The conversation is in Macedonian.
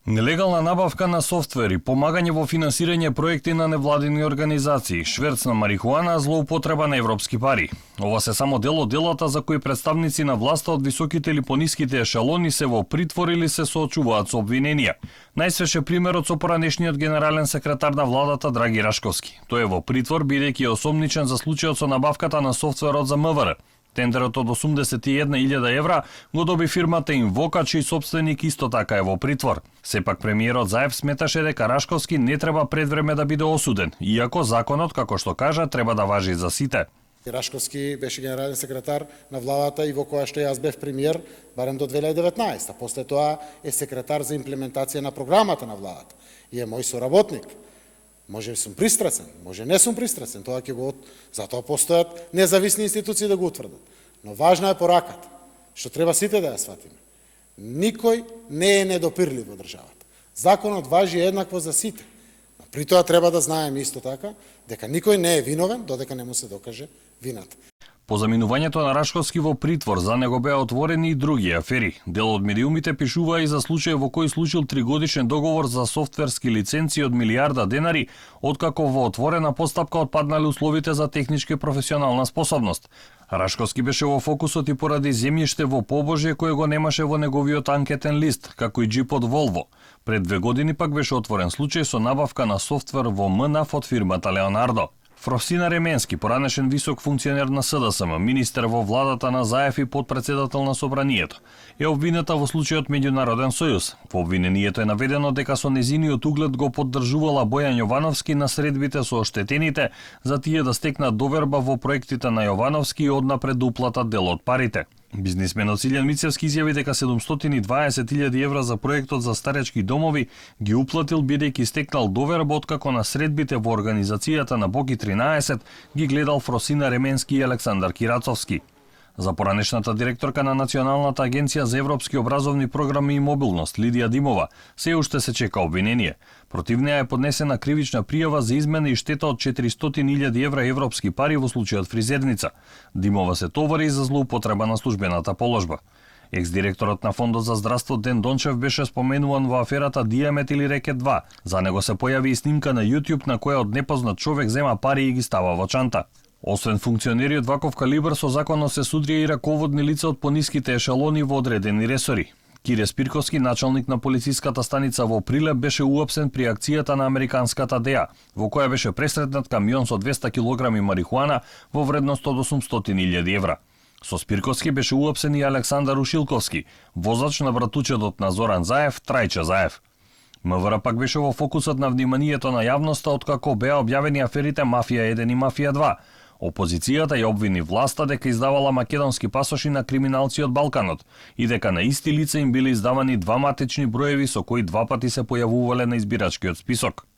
Нелегална набавка на софтвери, помагање во финансирање проекти на невладини организации, шверц на марихуана, злоупотреба на европски пари. Ова се само дел од делата за кои представници на власта од високите или пониските ешалони се во притвор или се соочуваат со обвиненија. Најсвеж е примерот со поранешниот генерален секретар на владата Драги Рашковски. Тој е во притвор бидејќи е осомничен за случајот со набавката на софтверот за МВР. Тендерот од 81.000 евра го доби фирмата Инвока, чиј собственик исто така е во притвор. Сепак премиерот Заев сметаше дека Рашковски не треба пред време да биде осуден, иако законот, како што кажа, треба да важи за сите. Рашковски беше генерален секретар на владата и во која што јас бев премиер барем до 2019. После тоа е секретар за имплементација на програмата на владата и е мој соработник. Може сум пристрасен, може не сум пристрасен, тоа ќе го затоа постојат независни институции да го утврдат. Но важна е пораката, што треба сите да ја сватиме. Никој не е недопирлив во државата. Законот важи еднакво за сите. Но при тоа треба да знаеме исто така дека никој не е виновен додека не му се докаже вината. По заминувањето на Рашковски во притвор, за него беа отворени и други афери. Дел од медиумите пишува и за случај во кој случил 3-годишен договор за софтверски лиценци од милијарда денари, откако во отворена постапка отпаднале условите за техничка и професионална способност. Рашковски беше во фокусот и поради земјиште во Побожје кое го немаше во неговиот анкетен лист, како и джипот Волво. Пред 2 години пак беше отворен случај со набавка на софтвер во МНАФ од фирмата Леонардо. Фросина Ременски, поранешен висок функционер на СДСМ, министер во владата на Заев и подпредседател на Собранието, е обвината во случајот Меѓународен сојуз. Во обвинението е наведено дека со незиниот углед го поддржувала Бојан Јовановски на средбите со оштетените за тие да стекнат доверба во проектите на Јовановски и однапред да уплатат дел од парите. Бизнисменот Силјан Мицевски изјави дека 720.000 евра за проектот за старечки домови ги уплатил бидејќи стекнал доверба откако на средбите во организацијата на Боги 13 ги гледал Фросина Ременски и Александар Кирацовски. За поранешната директорка на Националната агенција за европски образовни програми и мобилност Лидија Димова се уште се чека обвинение. Против неа е поднесена кривична пријава за измена и штета од 400.000 евра европски пари во случајот Фризерница. Димова се товари за злоупотреба на службената положба. Екс-директорот на Фондот за здравство Ден Дончев беше споменуван во аферата Диамет или Рекет 2. За него се појави и снимка на YouTube на која од непознат човек зема пари и ги става во чанта. Освен функционери од ваков калибар, со законот се судрија и раководни лица од пониските ешалони во одредени ресори. Кире Спирковски, началник на полициската станица во Прилеп, беше уапсен при акцијата на американската ДЕА, во која беше пресретнат камион со 200 кг марихуана во вредност од 800.000 евра. Со Спирковски беше уапсен и Александар Ушилковски, возач на братучедот на Зоран Заев, Трајче Заев. МВР пак беше во фокусот на вниманието на јавноста откако беа објавени аферите Мафија 1 и Мафија 2. Опозицијата ја обвини власта дека издавала македонски пасоши на криминалци од Балканот и дека на исти лица им биле издавани 2 матични броеви со кои 2 пати се појавувале на избирачкиот список.